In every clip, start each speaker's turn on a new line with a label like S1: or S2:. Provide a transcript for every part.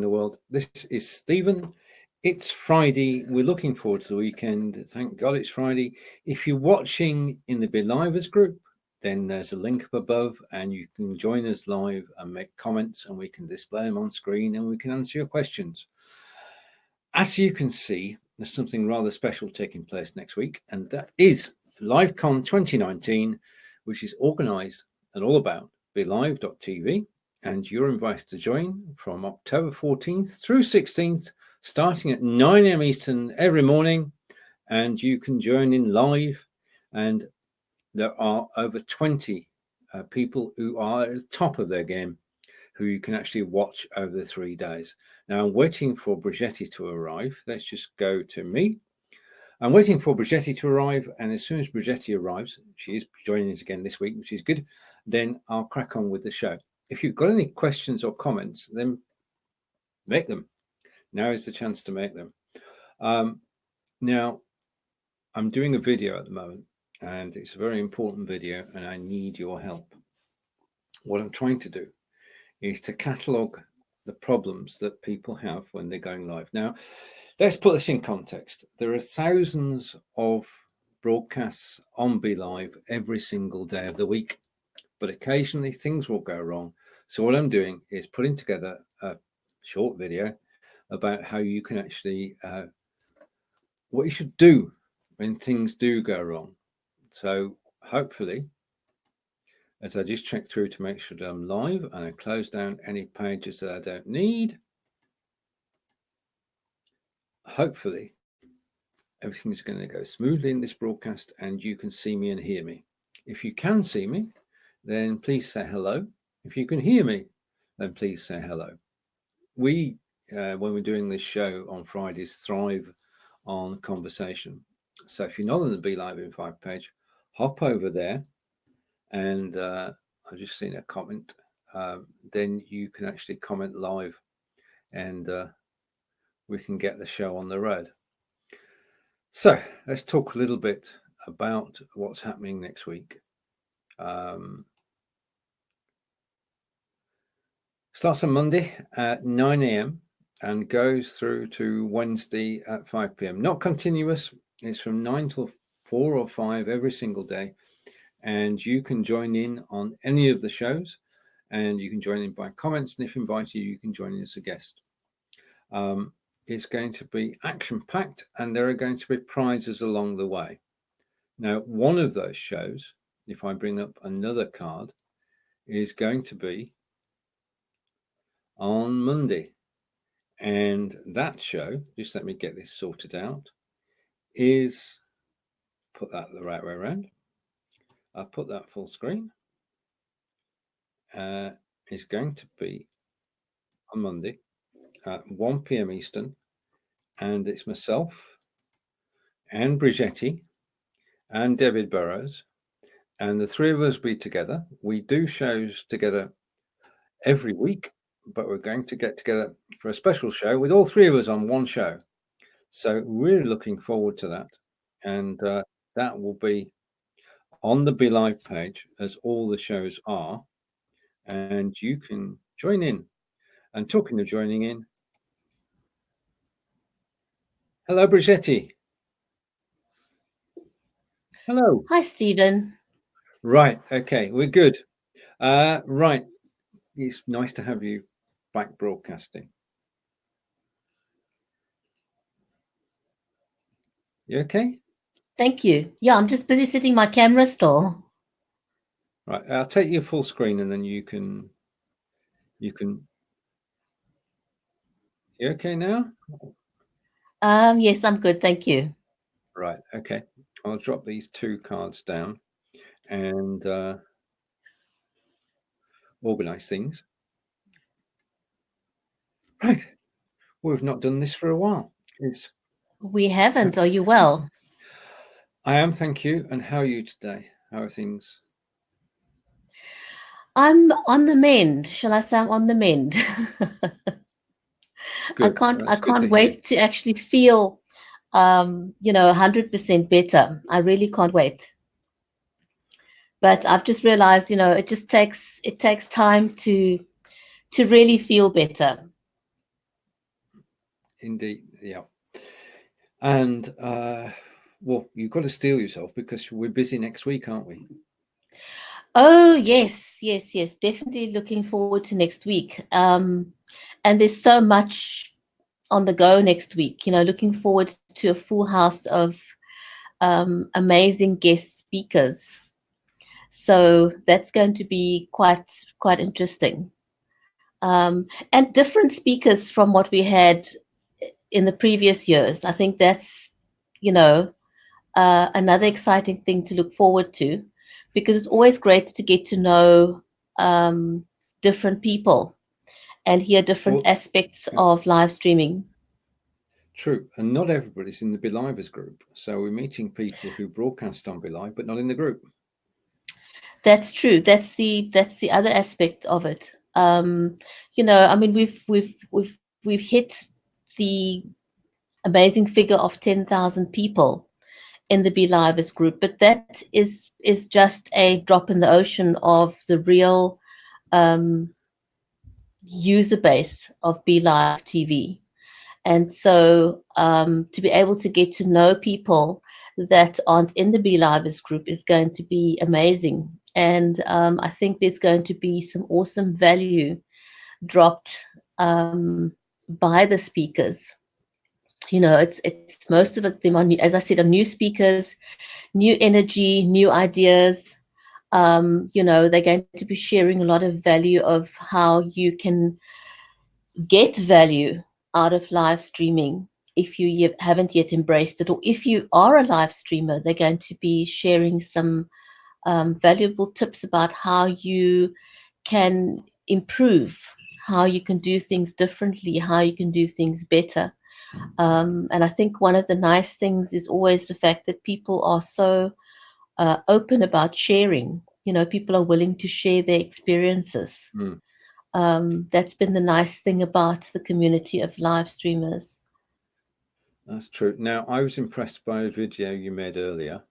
S1: the world. This is Stephen. It's Friday. We're looking forward to the weekend. Thank God it's Friday. If you're watching in the BeLivers group, then there's a link up above and you can join us live and make comments and we can display them on screen and we can answer your questions. As you can see, there's something rather special taking place next week, and that is LiveCon 2019, which is organised and all about BeLive.tv. And you're invited to join from October 14th through 16th, starting at 9 a.m. Eastern every morning. And you can join in live. And there are over 20 people who are at the top of their game, who you can actually watch over the 3 days. Now, I'm waiting for Bridgetti to arrive. Let's just go to me. I'm waiting for Bridgetti to arrive. And as soon as Bridgetti arrives, she is joining us again this week, which is good, then I'll crack on with the show. If you've got any questions or comments, then make them. Now is the chance to make them. Now, I'm doing a video at the moment, and it's a very important video, and I need your help. What I'm trying to do is to catalogue the problems that people have when they're going live. Now, let's put this in context. There are thousands of broadcasts on BeLive every single day of the week, but occasionally things will go wrong. So what I'm doing is putting together a short video about how you can actually, what you should do when things do go wrong. So hopefully, as I just check through to make sure that I'm live and I close down any pages that I don't need, hopefully everything's going to go smoothly in this broadcast and you can see me and hear me. If you can see me, then please say hello. If you can hear me, then please say hello. We, when we're doing this show on Fridays, thrive on conversation. So if you're not on the BeLive Invite page, hop over there and I've just seen a comment. Then you can actually comment live and we can get the show on the road. So let's talk a little bit about what's happening next week. Starts on Monday at 9 a.m. and goes through to Wednesday at 5 p.m. Not continuous. It's from 9 till 4 or 5 every single day. And you can join in on any of the shows and you can join in by comments. And if invited, you can join in as a guest. It's going to be action-packed and there are going to be prizes along the way. Now, one of those shows, if I bring up another card, is going to be on Monday. And that show, just let me get this sorted out, is, put that the right way around. I'll put that full screen. Is going to be on Monday at 1 p.m. Eastern. And it's myself and Bridgetti and David Burrows. And the three of us be together. We do shows together every week, but we're going to get together for a special show with all three of us on one show. So we're looking forward to that. And that will be on the BeLive page, as all the shows are. And you can join in. And talking of joining in, hello, Bridgetti. Hello.
S2: Hi, Stephen.
S1: Right. Okay. We're good. Right. It's nice to have you back broadcasting. You okay?
S2: Thank you. Yeah, I'm just busy setting my camera still.
S1: Right. I'll take you full screen and then you can. You okay now?
S2: Yes, I'm good. Thank you.
S1: Right. Okay. I'll drop these two cards down and organize things. Right. We've not done this for a while.
S2: We haven't. Are you well?
S1: I am, thank you. And how are you today? How are things?
S2: I'm on the mend. Shall I say I'm on the mend?
S1: Good.
S2: I
S1: That's good to
S2: can't
S1: hear.
S2: wait to actually feel 100% better. I really can't wait. But I've just realized, it takes time to really feel better.
S1: Indeed, yeah. And well, you've got to steel yourself because we're busy next week, aren't we?
S2: Oh, yes, yes, yes. Definitely looking forward to next week. And there's so much on the go next week. Looking forward to a full house of amazing guest speakers. So that's going to be quite interesting. And different speakers from what we had in the previous years. I think that's, you know, another exciting thing to look forward to, because it's always great to get to know um, different people and hear different
S1: Well,
S2: aspects
S1: yeah,
S2: of live streaming.
S1: true. And not everybody's in the BeLivers group. So we're meeting people who broadcast on BeLive, but not in the group.
S2: That's true. That's the other aspect of it. I mean, we've hit the amazing figure of 10,000 people in the BeLivers group, but that is just a drop in the ocean of the real um, user base of BeLive TV. And so to be able to get to know people that aren't in the BeLivers group is going to be amazing. And I think there's going to be some awesome value dropped by the speakers. It's most of it them on, as I said, on new speakers, new energy, new ideas. They're going to be sharing a lot of value of how you can get value out of live streaming if you haven't yet embraced it, or if you are a live streamer, they're going to be sharing some valuable tips about how you can improve, how you can do things differently, how you can do things better. And I think one of the nice things is always the fact that people are so open about sharing. People are willing to share their experiences.
S1: Mm,
S2: That's been the nice thing about the community of live streamers.
S1: that's true. Now, I was impressed by a video you made earlier.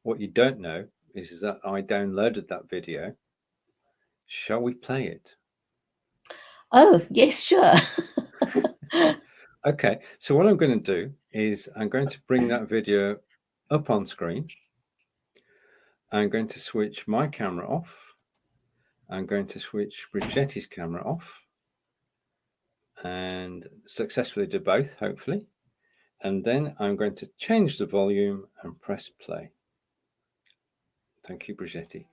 S1: What you don't know is that I downloaded that video. Shall we play it?
S2: Oh, yes, sure.
S1: Okay, so what I'm going to do is I'm going to bring that video up on screen. I'm going to switch my camera off. I'm going to switch Bridgetti's camera off and successfully do both, hopefully. And then I'm going to change the volume and press play. Thank you, Bridgetti.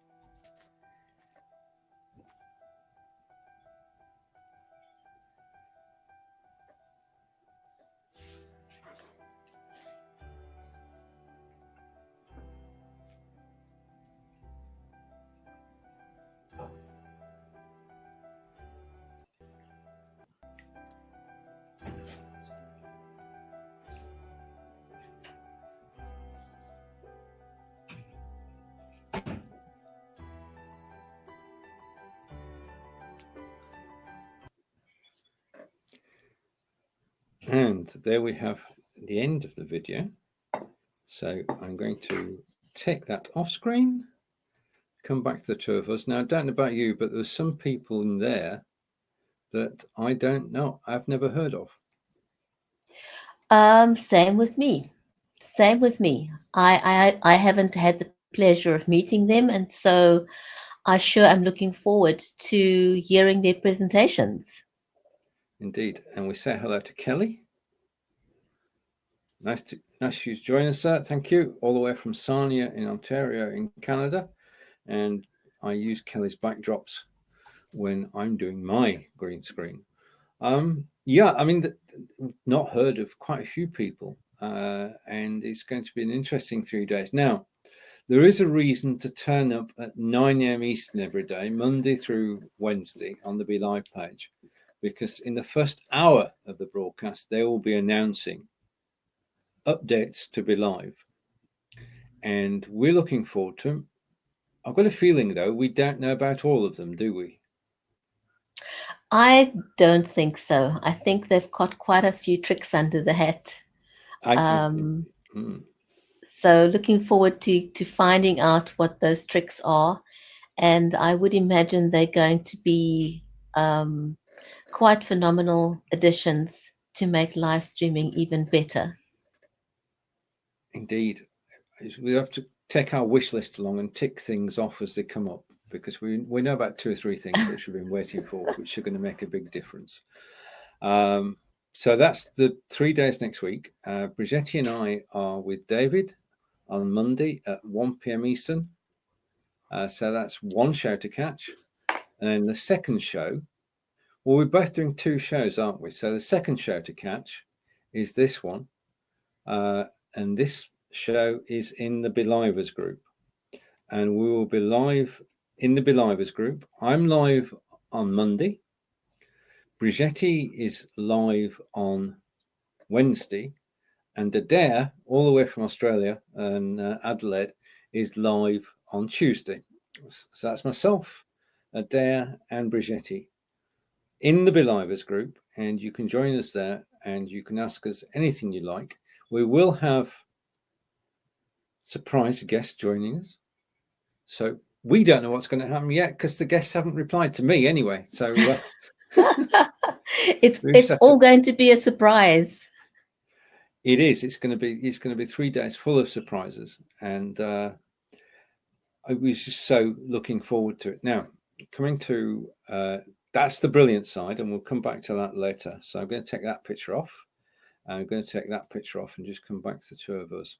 S1: And there we have the end of the video. So I'm going to take that off screen, come back to the two of us. Now, I don't know about you, but there's some people in there that I don't know, I've never heard of.
S2: Same with me. Same with me. I haven't had the pleasure of meeting them, and so I sure am looking forward to hearing their presentations.
S1: Indeed. And we say hello to Kelly. Nice you to join us, sir. Thank you. All the way from Sarnia in Ontario in Canada. And I use Kelly's backdrops when I'm doing my green screen. Yeah, I mean, not heard of quite a few people, and it's going to be an interesting 3 days. Now, there is a reason to turn up at 9 a.m. Eastern every day, Monday through Wednesday, on the BeLive page, because in the first hour of the broadcast, they will be announcing updates to BeLive, and we're looking forward to them. I've got a feeling, though, we don't know about all of them, do we?
S2: I don't think so. I think they've got quite a few tricks under the hat. Um,
S1: Mm,
S2: so looking forward to finding out what those tricks are. And I would imagine they're going to be quite phenomenal additions to make live streaming even better.
S1: Indeed. We have to take our wish list along and tick things off as they come up, because we know about 2 or 3 things which we've been waiting for, which are going to make a big difference. So that's the 3 days next week. Bridgetti and I are with David on Monday at 1 p.m. Eastern. So that's one show to catch. And then the second show, well, we're both doing 2 shows, aren't we? So the second show to catch is this one. And this show is in the BeLivers group. And we will be live in the BeLivers group. I'm live on Monday. Bridgetti is live on Wednesday. And Adair, all the way from Australia and Adelaide, is live on Tuesday. So that's myself, Adair, and Bridgetti in the BeLivers group. And you can join us there and you can ask us anything you like. We will have surprise guests joining us. So we don't know what's going to happen yet because the guests haven't replied to me anyway. So
S2: it's all going to be a surprise.
S1: It is. It's going to be 3 days full of surprises, and I was just so looking forward to it. Now, coming to that's the brilliant side, and we'll come back to that later. So I'm going to take that picture off. I'm going to take that picture off and just come back to the 2 of us.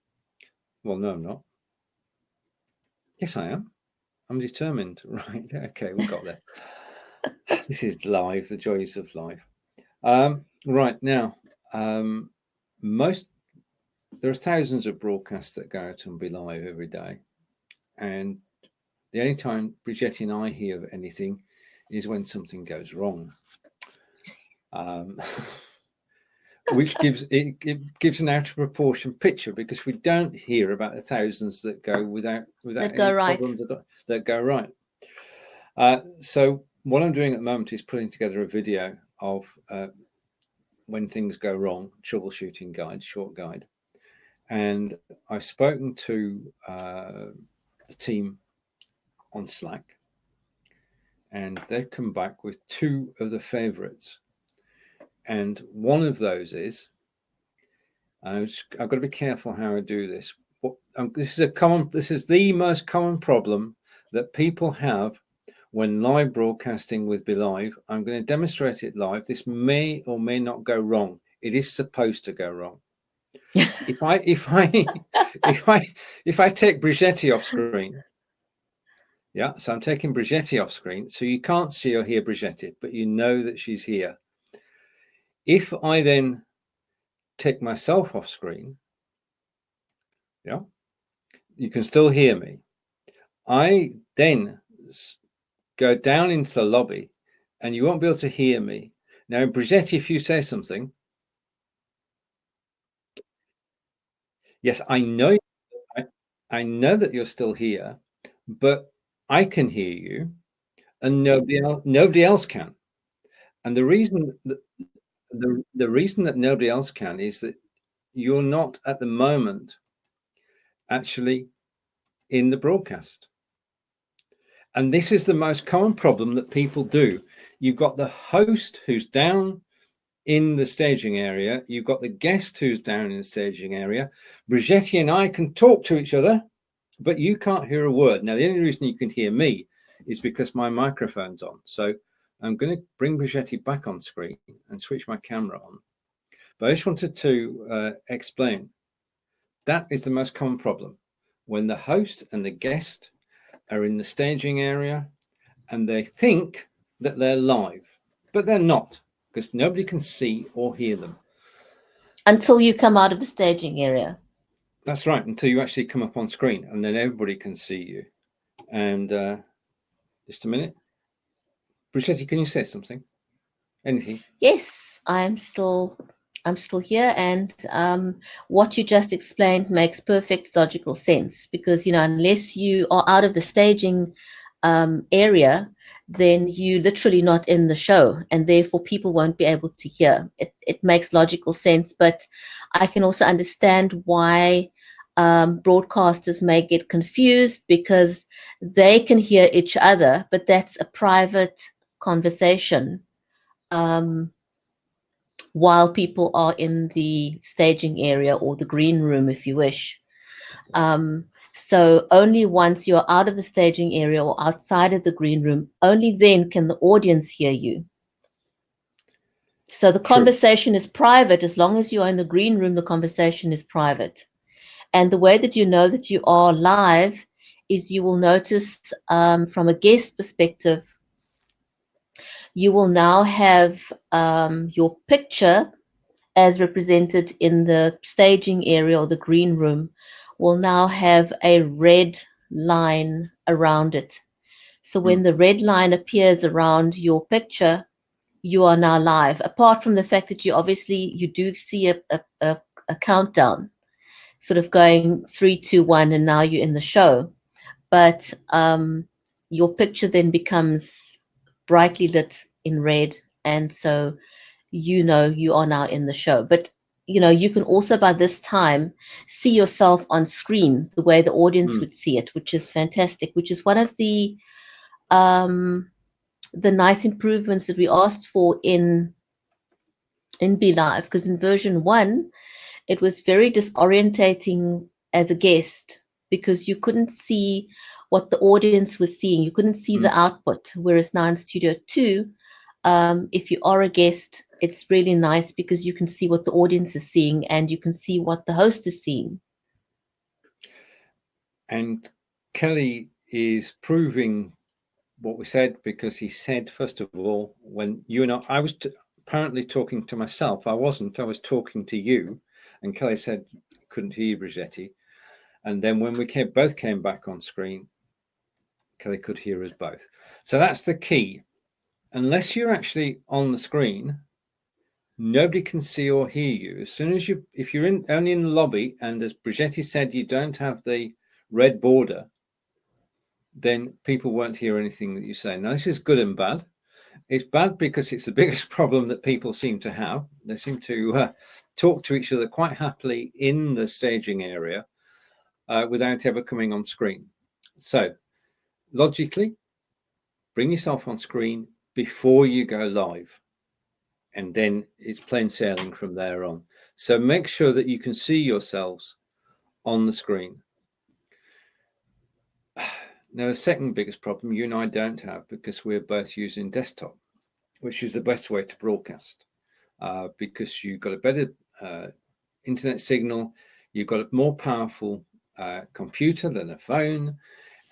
S1: Well, no, I'm not. Yes, I am. I'm determined. Right. Okay, we got there. This is live, the joys of live. Right now, there are thousands of broadcasts that go out on BeLive every day. And the only time Bridgetti and I hear of anything is when something goes wrong. Which gives an out of proportion picture, because we don't hear about the thousands that go without any problems that go right. So what I'm doing at the moment is putting together a video of when things go wrong, troubleshooting guide, short guide. And I've spoken to the team on Slack, and they've come back with 2 of the favorites. And one of those is, I've got to be careful how I do this. This is the most common problem that people have when live broadcasting with BeLive. I'm going to demonstrate it live. This may or may not go wrong. It is supposed to go wrong. If I take Bridgetti off screen, yeah, so I'm taking Bridgetti off screen, so you can't see or hear Bridgetti, but you know that she's here. If I then take myself off screen, yeah, you can still hear me. I then go down into the lobby, and you won't be able to hear me. Now, Bridgetti, if you say something, yes, I know that you're still here, but I can hear you, and nobody else can. And the reason that nobody else can is that you're not at the moment actually in the broadcast. And this is the most common problem that people do. You've got the host who's down in the staging area. You've got the guest who's down in the staging area. Bridgetti and I can talk to each other, but you can't hear a word. Now, the only reason you can hear me is because my microphone's on. So I'm going to bring Bridgetti back on screen and switch my camera on. But I just wanted to explain that is the most common problem. When the host and the guest are in the staging area and they think that they're live, but they're not, because nobody can see or hear them.
S2: Until you come out of the staging area.
S1: That's right, until you actually come up on screen, and then everybody can see you. And just a minute. Bridgetti, can you say something? Anything?
S2: Yes, I'm still here, and what you just explained makes perfect logical sense, because unless you are out of the staging area, then you're literally not in the show, and therefore people won't be able to hear. It makes logical sense, but I can also understand why broadcasters may get confused, because they can hear each other, but that's a private conversation while people are in the staging area or the green room, if you wish. So only once you're out of the staging area or outside of the green room, only then can the audience hear you. So the
S1: True.
S2: conversation is private. As long as you are in the green room, the conversation is private. And the way that you know that you are live is you will notice from a guest perspective, you will now have your picture as represented in the staging area or the green room will now have a red line around it. So when
S1: Mm.
S2: the red line appears around your picture, you are now live. Apart from the fact that you do see a countdown, sort of going 3, 2, 1, and now you're in the show. But your picture then becomes brightly lit in red, and so you know you are now in the show. But you can also by this time see yourself on screen the way the audience
S1: Mm.
S2: would see it, which is fantastic, which is one of um, the nice improvements that we asked for in BeLive, because in version 1 it was very disorientating as a guest because you couldn't see what the audience was seeing. You couldn't see the
S1: Mm.
S2: output. Whereas now in Studio 2, if you are a guest, it's really nice because you can see what the audience is seeing and you can see what the host is seeing.
S1: And Kelly is proving what we said, because he said, first of all, when you and I was apparently talking to myself. I wasn't. I was talking to you. And Kelly said, couldn't hear you, Bridgetti. And then when we both came back on screen, Kelly could hear us both. So that's the key. Unless you're actually on the screen, nobody can see or hear you. As soon as if you're only in the lobby, and as Bridgetti said, you don't have the red border, then people won't hear anything that you say. Now, this is good and bad. It's bad because it's the biggest problem that people seem to have. They seem to talk to each other quite happily in the staging area without ever coming on screen. So, logically, bring yourself on screen before you go live, and then it's plain sailing from there on. So make sure that you can see yourselves on the screen. Now, the second biggest problem you and I don't have, because we're both using desktop, which is the best way to broadcast, because you've got a better internet signal, you've got a more powerful computer than a phone,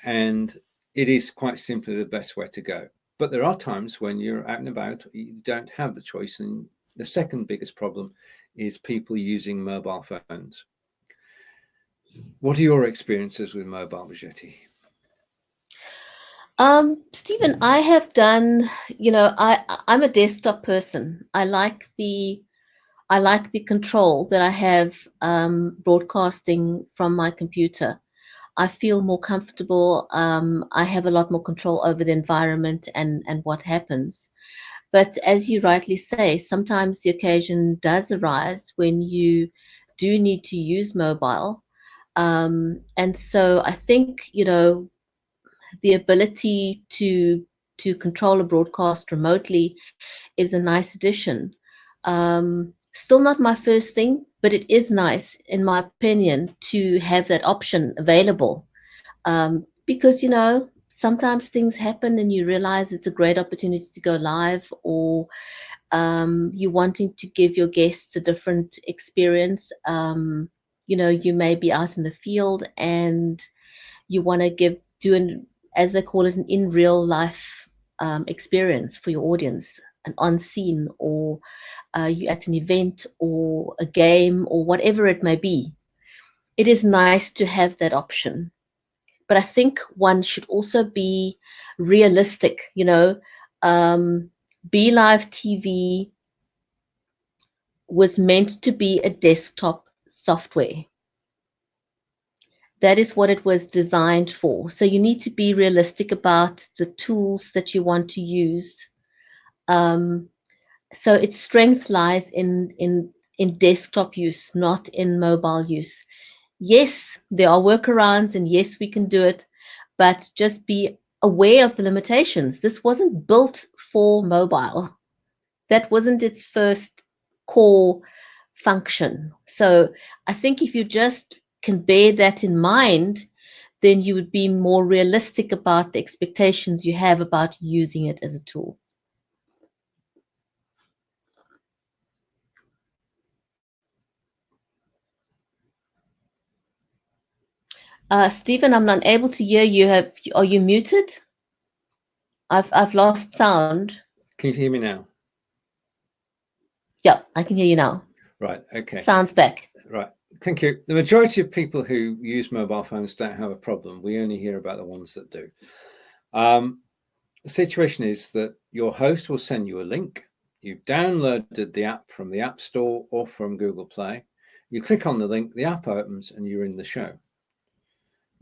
S1: and it is quite simply the best way to go. But there are times when you're out and about, you don't have the choice. And the second biggest problem is people using mobile phones. What are your experiences with mobile, Bridgetti?
S2: Stephen, I have done, I'm a desktop person. I like the control that I have broadcasting from my computer. I feel more comfortable. I have a lot more control over the environment and what happens. But as you rightly say, sometimes the occasion does arise when you do need to use mobile. And so I think, the ability to control a broadcast remotely is a nice addition. Still not my first thing, but it is nice, in my opinion, to have that option available. Because, sometimes things happen and you realize it's a great opportunity to go live, or you wanting to give your guests a different experience. You may be out in the field and you want to do an, as they call it, an in real life experience for your audience, an on scene, or you at an event or a game or whatever it may be. It is nice to have that option. But I think one should also be realistic, BeLive TV was meant to be a desktop software. That is what it was designed for. So you need to be realistic about the tools that you want to use. Um, so its strength lies in desktop use, not in mobile use. Yes, there are workarounds, and yes, we can do it, but just be aware of the limitations. This wasn't built for mobile. That wasn't its first core function. So I think if you just can bear that in mind, then you would be more realistic about the expectations you have about using it as a tool. Stephen, I'm not able to hear you. Are you muted? I've lost sound.
S1: Can you hear me now?
S2: Yeah, I can hear you now.
S1: Right. Okay.
S2: Sound's back.
S1: Right. Thank you. The majority of people who use mobile phones don't have a problem. We only hear about the ones that do. The situation is that your host will send you a link. You've downloaded the app from the App Store or from Google Play. You click on the link, the app opens, and you're in the show.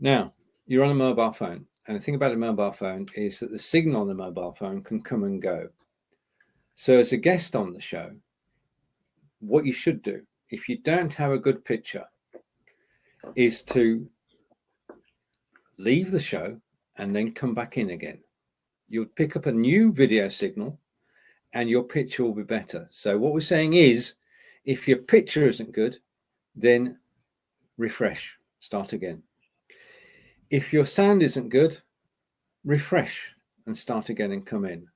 S1: Now, you're on a mobile phone. And the thing about a mobile phone is that the signal on the mobile phone can come and go. So as a guest on the show, what you should do, if you don't have a good picture, is to leave the show and then come back in again. You'll pick up a new video signal and your picture will be better. So what we're saying is, if your picture isn't good, then refresh, start again. If your sound isn't good, refresh and start again and come in.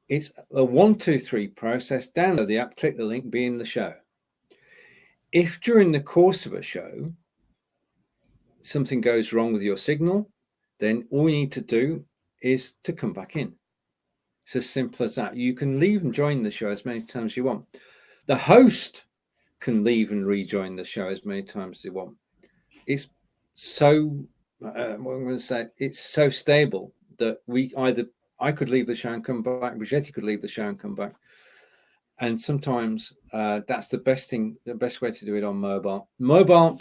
S1: It's a 1, 2, 3 process. Download the app, click the link, be in the show. If during the course of a show something goes wrong with your signal, then all you need to do is to come back in. It's as simple as that. You can leave and join the show as many times as you want. The host can leave and rejoin the show as many times as they want. It's so, what I'm going to say, it's so stable that I could leave the show and come back, Bridgetti could leave the show and come back. And sometimes that's the best way to do it on mobile. Mobile,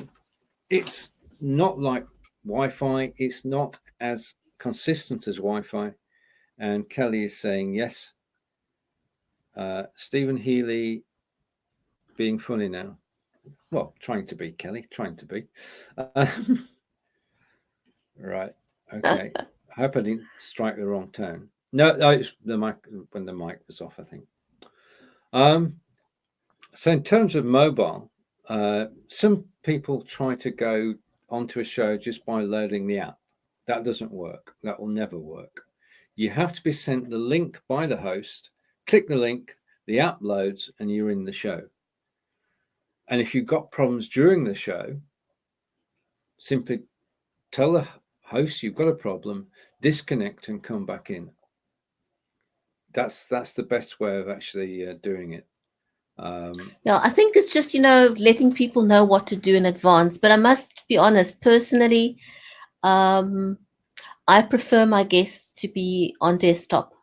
S1: it's not like Wi-Fi. It's not as consistent as Wi-Fi. And Kelly is saying yes. Stephen Healey being funny now. Well, trying to be, Kelly, trying to be. Right. Okay. I hope I didn't strike the wrong tone. No, it's the mic when the mic was off, I think. So in terms of mobile, some people try to go onto a show just by loading the app. That doesn't work. That will never work. You have to be sent the link by the host, click the link, the app loads, and you're in the show. And if you've got problems during the show, simply tell the host you've got a problem, disconnect and come back in. That's the best way of actually doing it.
S2: Yeah, I think it's just, letting people know what to do in advance. But I must be honest, personally, I prefer my guests to be on desktop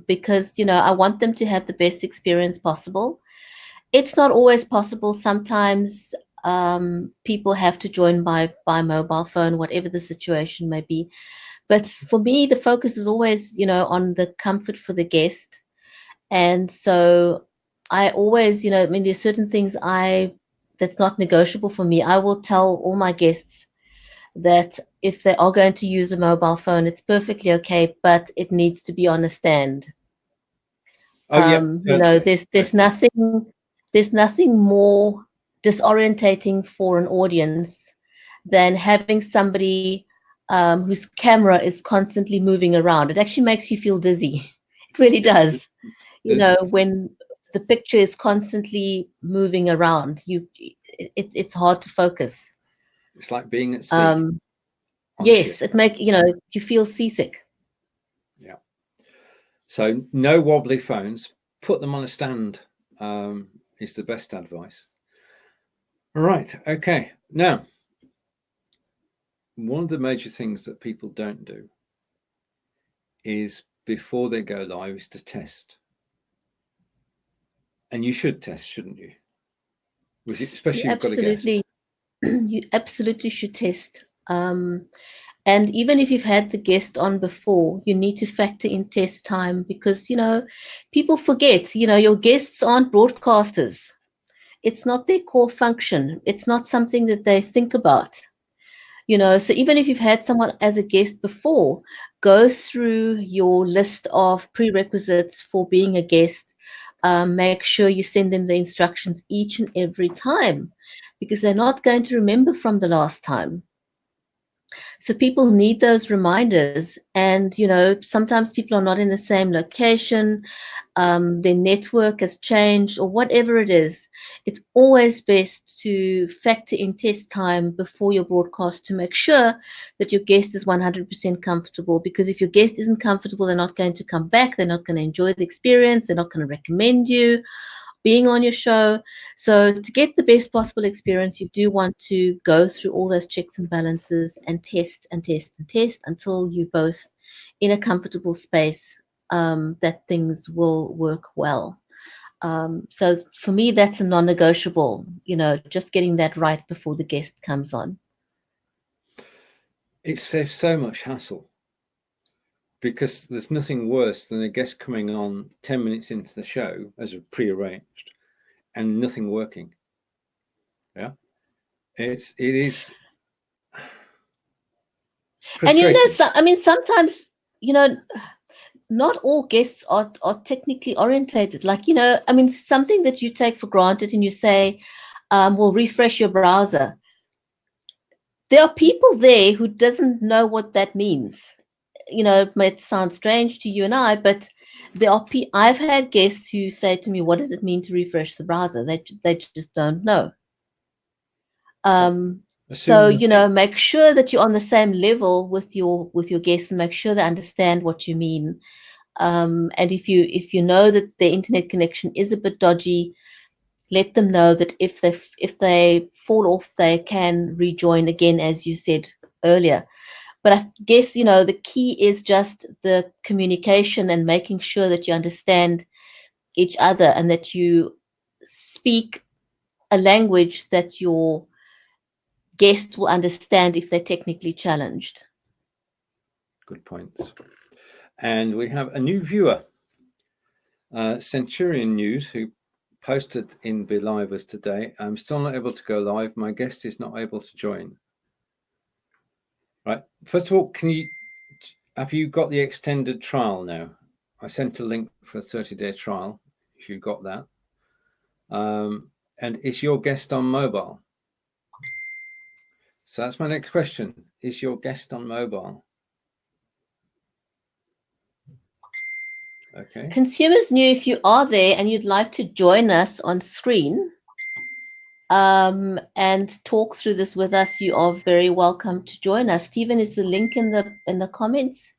S2: because, I want them to have the best experience possible. It's not always possible. Sometimes people have to join by mobile phone, whatever the situation may be. But for me, the focus is always, on the comfort for the guest. And so I always, there's certain things that's not negotiable for me. I will tell all my guests that if they are going to use a mobile phone, it's perfectly okay, but it needs to be on a stand.
S1: Oh yeah,
S2: there's nothing more disorientating for an audience than having somebody whose camera is constantly moving around. It actually makes you feel dizzy. It really does. When the picture is constantly moving around, it's hard to focus.
S1: It's like being at sea.
S2: Yes, you feel seasick.
S1: Yeah. So no wobbly phones. Put them on a stand is the best advice. All right. Okay. Now, one of the major things that people don't do is before they go live is to test. And you should test, shouldn't you? Especially if you've got a guest.
S2: You absolutely should test. And even if you've had the guest on before, you need to factor in test time because, people forget, your guests aren't broadcasters. It's not their core function. It's not something that they think about. So even if you've had someone as a guest before, go through your list of prerequisites for being a guest. make sure you send them the instructions each and every time, because they're not going to remember from the last time. So people need those reminders, and sometimes people are not in the same location, their network has changed, or whatever it is. It's always best to factor in test time before your broadcast to make sure that your guest is 100% comfortable, because if your guest isn't comfortable, they're not going to come back, they're not going to enjoy the experience, they're not going to recommend you being on your show. So to get the best possible experience, you do want to go through all those checks and balances and test and test and test until you both in a comfortable space, that things will work well. So for me, that's a non-negotiable, just getting that right before the guest comes on.
S1: It saves so much hassle, because there's nothing worse than a guest coming on 10 minutes into the show as prearranged and nothing working. Yeah, it is frustrating.
S2: And sometimes, not all guests are technically orientated. Like, something that you take for granted and you say, well, refresh your browser. There are people there who doesn't know what that means. It might sound strange to you and I, but I've had guests who say to me, what does it mean to refresh the browser? They just don't know. So make sure that you're on the same level with your guests, and make sure they understand what you mean. And if you know that the internet connection is a bit dodgy, let them know that if they fall off, they can rejoin again, as you said earlier. But I guess the key is just the communication and making sure that you understand each other and that you speak a language that your guests will understand if they're technically challenged.
S1: Good points. And we have a new viewer, Centurion News, who posted in BeLive as today. I'm still not able to go live. My guest is not able to join. Right. First of all, have you got the extended trial now? I sent a link for a 30-day trial, if you got that. And is your guest on mobile? So that's my next question. Is your guest on mobile? Okay.
S2: Consumers New, if you are there and you'd like to join us on screen and talk through this with us, you are very welcome to join us. Stephen, is the link in the comments?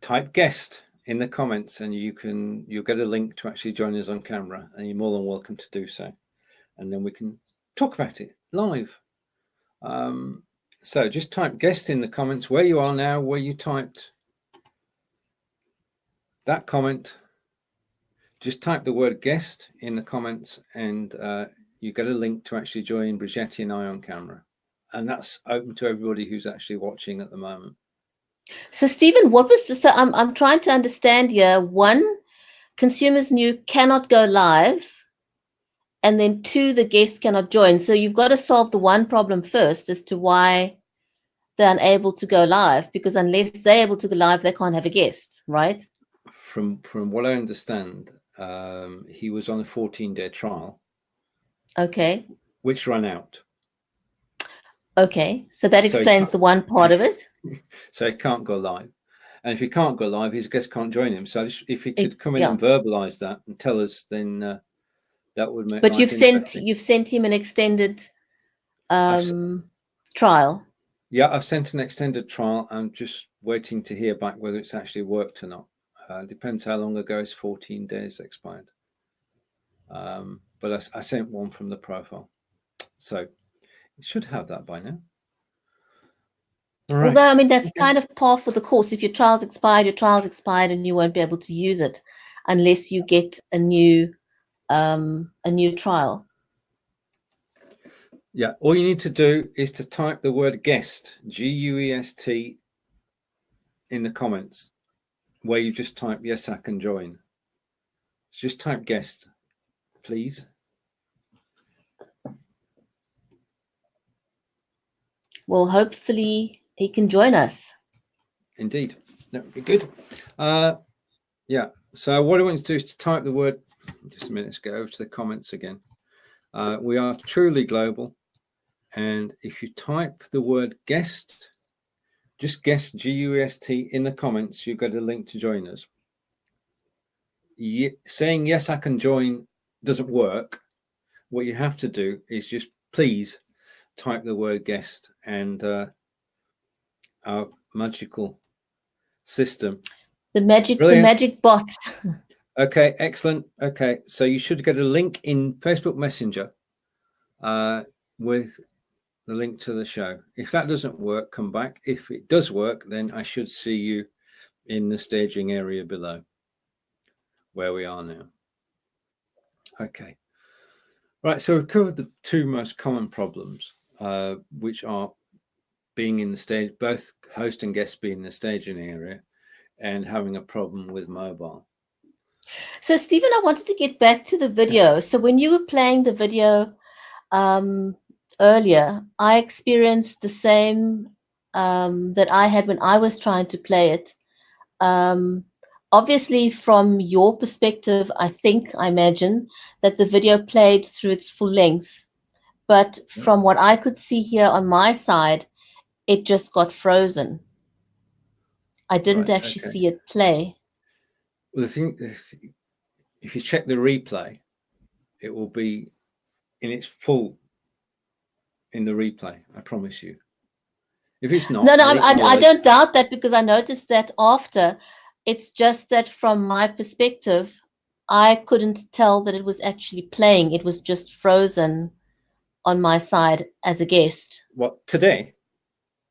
S1: Type guest in the comments and you'll get a link to actually join us on camera, and you're more than welcome to do so. And then we can talk about it live. So just type guest in the comments where you are now, where you typed that comment. Just type the word guest in the comments and you get a link to actually join Bridgetti and I on camera. And that's open to everybody who's actually watching at the moment.
S2: So Stephen, what was the, so I'm trying to understand here. One, Consumers New cannot go live, and then two, the guests cannot join. So you've got to solve the one problem first as to why they're unable to go live, because unless they're able to go live, they can't have a guest, right?
S1: From what I understand, he was on a 14-day trial.
S2: Okay.
S1: Which ran out.
S2: Okay, so that explains the one part of it.
S1: So he can't go live. And if he can't go live, his guest can't join him. So if he could come in and verbalize that and tell us, then that would make.
S2: But you've sent him an extended trial.
S1: Yeah, I've sent an extended trial. I'm just waiting to hear back whether it's actually worked or not. Depends how long ago his 14 days expired. But I sent one from the profile, so it should have that by now.
S2: Right. Although, I mean, that's kind of par for the course. If your trial's expired, and you won't be able to use it unless you get a new trial.
S1: Yeah, all you need to do is to type the word guest, GUEST, in the comments where you just type yes, I can join. So just type guest, please.
S2: Well, hopefully he can join us.
S1: Indeed, that would be good. Yeah. So what I want you to do is to type the word. Just a minute. Let's go over to the comments again. We are truly global, and if you type the word guest, just guest GUST in the comments, you get a link to join us. Saying yes, I can join doesn't work. What you have to do is just please type the word guest, and our magical system.
S2: The magic bot.
S1: Okay, excellent. Okay, so you should get a link in Facebook Messenger with the link to the show. If that doesn't work, come back. If it does work, then I should see you in the staging area below where we are now. Okay. Right, so we've covered the two most common problems, which are being in the stage, both host and guest being in the staging area and having a problem with mobile.
S2: So, Stephen, I wanted to get back to the video. So when you were playing the video earlier, I experienced the same that I had when I was trying to play it. Obviously, from your perspective, I imagine that the video played through its full length. But from what I could see here on my side, it just got frozen. I didn't actually see it play.
S1: Well, the thing, if you check the replay, it will be in its full in the replay. I promise you. If it's not,
S2: no, I don't doubt that, because I noticed that after. It's just that from my perspective, I couldn't tell that it was actually playing. It was just frozen on my side as a guest.
S1: What, today?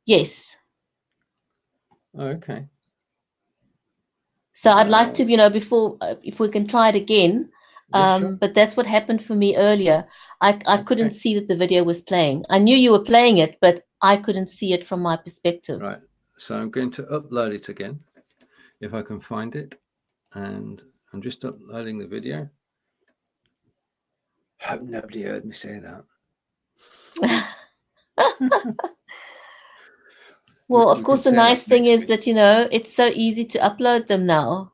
S2: Yes.
S1: Oh, okay.
S2: So I'd like to, before, if we can try it again. Sure. But that's what happened for me earlier. I couldn't see that the video was playing. I knew you were playing it, but I couldn't see it from my perspective.
S1: Right. So I'm going to upload it again, if I can find it. And I'm just uploading the video. Hope nobody heard me say that.
S2: Well, of course, the nice thing is that, it's so easy to upload them now.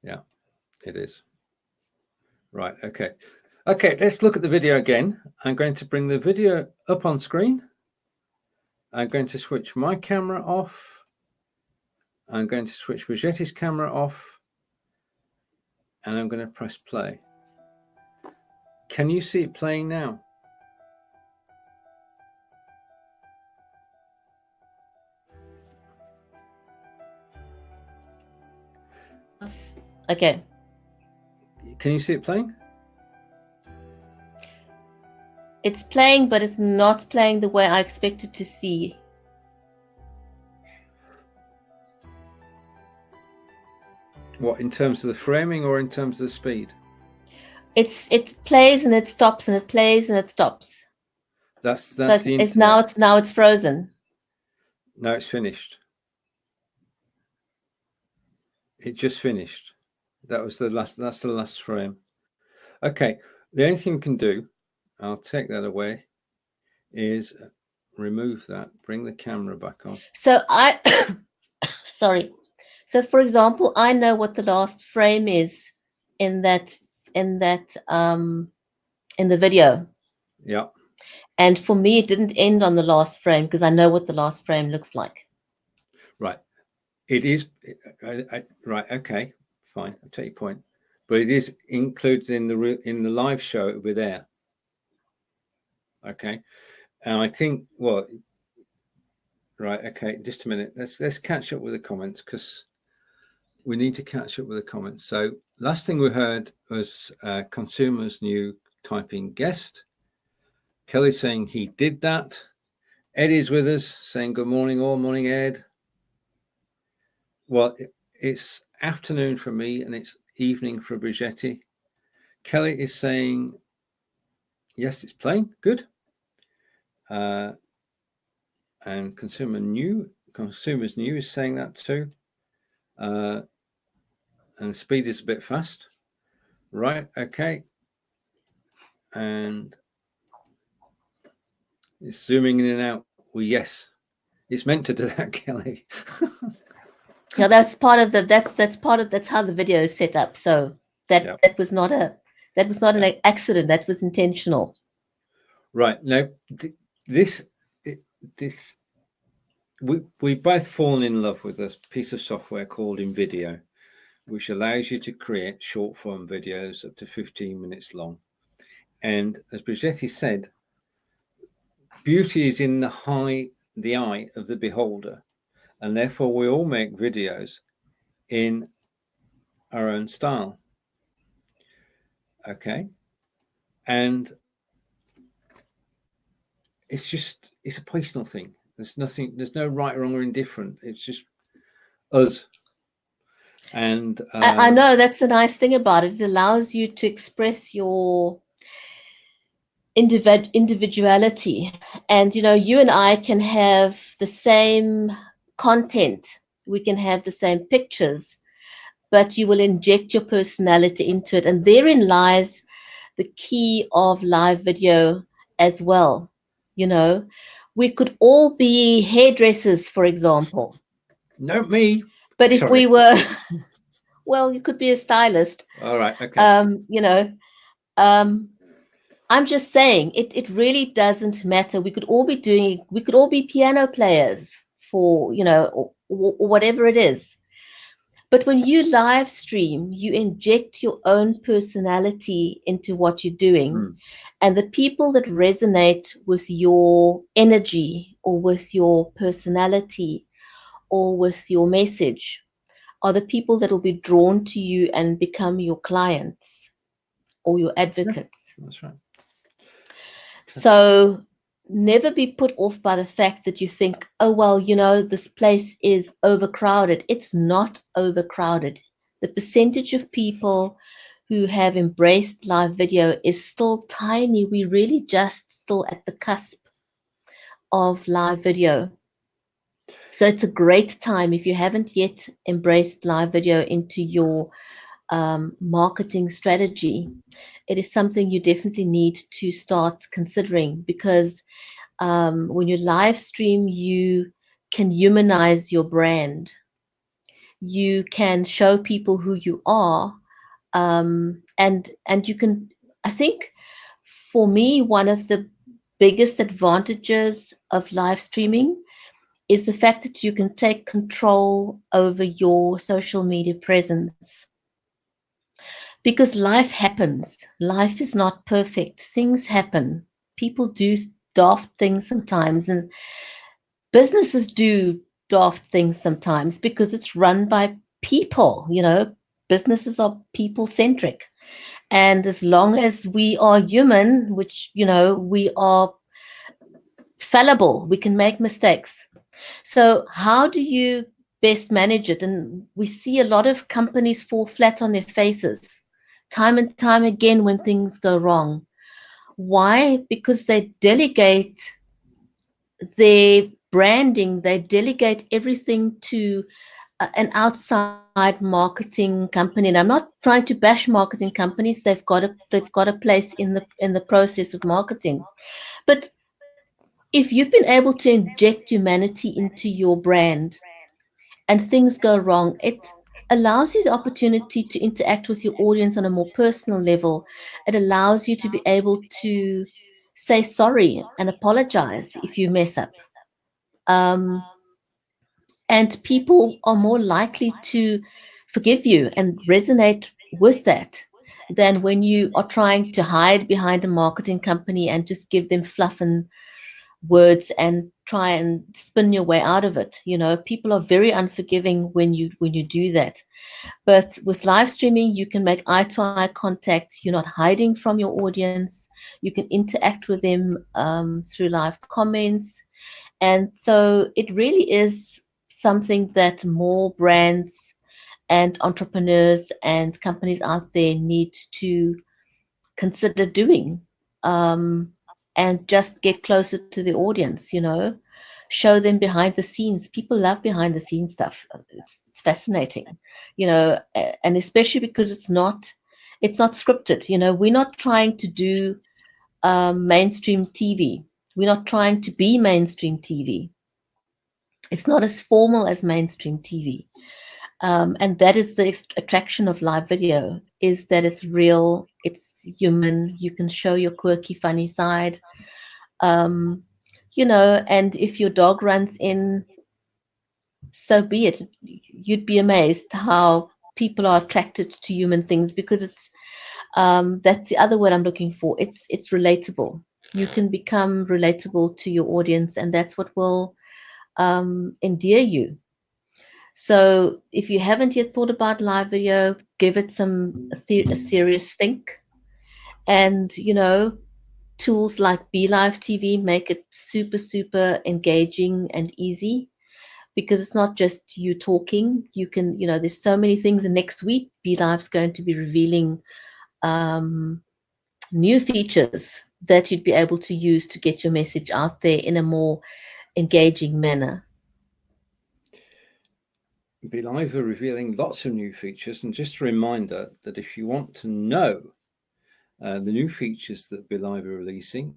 S1: Yeah, it is. Right, okay. Okay, let's look at the video again. I'm going to bring the video up on screen. I'm going to switch my camera off. I'm going to switch Bridgetti's camera off. And I'm going to press play. Can you see it playing now?
S2: Okay.
S1: Can you see it playing?
S2: It's playing, but it's not playing the way I expected to see.
S1: What, in terms of the framing or in terms of the speed?
S2: It plays and it stops, and it plays and it stops.
S1: That's
S2: so
S1: the
S2: it's now it's frozen.
S1: No, it's finished. It just finished. That was the last. That's the last frame. Okay. The only thing we can do, I'll take that away, is remove that. Bring the camera back on.
S2: So sorry. So for example, I know what the last frame is in the video.
S1: Yeah.
S2: And for me, it didn't end on the last frame, because I know what the last frame looks like.
S1: Right. It is. Right. Okay. Fine. I'll take your point. But it is included in the live show. It will be there. Okay. And I think, well, right. Okay. Just a minute. Let's catch up with the comments, because we need to catch up with the comments. So last thing we heard was consumers new typing guest. Kelly saying he did that. Eddie's with us saying good morning all. Morning, Ed. Well, it's afternoon for me and it's evening for Bridgetti. Kelly is saying, yes, it's playing. Good. And Consumers New is saying that too. And the speed is a bit fast. Right. Okay. And It's zooming in and out. Well, yes, it's meant to do that, Kelly.
S2: Yeah, that's part of the that's how the video is set up. So that
S1: Yeah.
S2: that was not a that was not
S1: Yeah.
S2: an accident. That was intentional.
S1: Right. Now, this this we've both fallen in love with this piece of software called InVideo, which allows you to create short form videos up to 15 minutes long. And as Bridgetti said, beauty is in the eye of the beholder, and therefore we all make videos in our own style. Okay, and it's a personal thing. There's no right, wrong, or indifferent. It's just us. And
S2: I know that's the nice thing about it. It allows you to express your individuality. And, you and I can have the same content, we can have the same pictures, but you will inject your personality into it. And therein lies the key of live video as well. You know, we could all be hairdressers, for example.
S1: no, me.
S2: But if
S1: Sorry.
S2: we were, well, you could be a stylist.
S1: All right. Okay.
S2: Um, you know, um, I'm just saying it really doesn't matter. We could all be piano players for, or whatever it is. But when you live stream, you inject your own personality into what you're doing.
S1: Hmm.
S2: And the people that resonate with your energy or with your personality or with your message are the people that will be drawn to you and become your clients or your
S1: Yeah,
S2: advocates.
S1: that's right.
S2: So never be put off by the fact that you think, oh, well, this place is overcrowded. It's not overcrowded. The percentage of people who have embraced live video is still tiny. We're really just still at the cusp of live video. So it's a great time if you haven't yet embraced live video into your marketing strategy. It is something you definitely need to start considering because when you live stream, you can humanize your brand. You can show people who you are, and you can. I think for me, one of the biggest advantages of live streaming is the fact that you can take control over your social media presence because life happens. Life is not perfect. Things happen. People do daft things sometimes, and businesses do daft things sometimes because it's run by people. Businesses are people centric. And as long as we are human, which, we are fallible, we can make mistakes. So, how do you best manage it? And we see a lot of companies fall flat on their faces time and time again when things go wrong. Why? Because they delegate their branding, they delegate everything to an outside marketing company. And I'm not trying to bash marketing companies. They've got a place in the process of marketing. But if you've been able to inject humanity into your brand and things go wrong, it allows you the opportunity to interact with your audience on a more personal level. It allows you to be able to say sorry and apologize if you mess up. Um, and people are more likely to forgive you and resonate with that than when you are trying to hide behind a marketing company and just give them fluff and words and try and spin your way out of it. People are very unforgiving when you do that. But with live streaming, you can make eye to eye contact. You're not hiding from your audience. You can interact with them through live comments. And so it really is something that more brands and entrepreneurs and companies out there need to consider doing, um, and just get closer to the audience, show them behind the scenes. People love behind the scenes stuff. It's fascinating, and especially because it's not scripted. We're not trying to do mainstream TV. We're not trying to be mainstream TV. It's not as formal as mainstream TV. And that is the attraction of live video, is that it's real, it's human. You can show your quirky, funny side. Um, and if your dog runs in, so be it. You'd be amazed how people are attracted to human things, because it's that's the other word I'm looking for. It's relatable. You can become relatable to your audience, and that's what will endear you. So if you haven't yet thought about live video, give it a serious think. And tools like BeLive TV make it super, super engaging and easy, because it's not just you talking. You can, there's so many things. And next week, BeLive's going to be revealing um, new features that you'd be able to use to get your message out there in a more engaging manner.
S1: BeLive are revealing lots of new features, and just a reminder that if you want to know the new features that BeLive are releasing,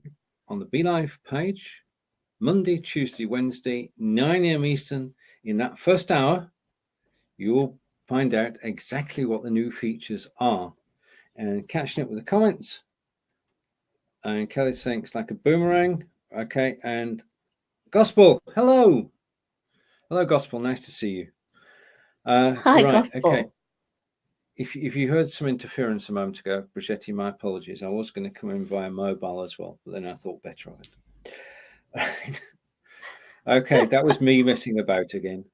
S1: on the BeLive page, Monday, Tuesday, Wednesday, 9 a.m. Eastern, in that first hour, you will find out exactly what the new features are. And catching up with the comments, and Kelly's saying it's like a boomerang. Okay, and Gospel, hello. Hello, Gospel, nice to see you.
S2: Hi,
S1: right, okay.
S2: Gospel.
S1: If you heard some interference a moment ago, Bridgetti, my apologies. I was going to come in via mobile as well, but then I thought better of it. Okay, that was me messing about again.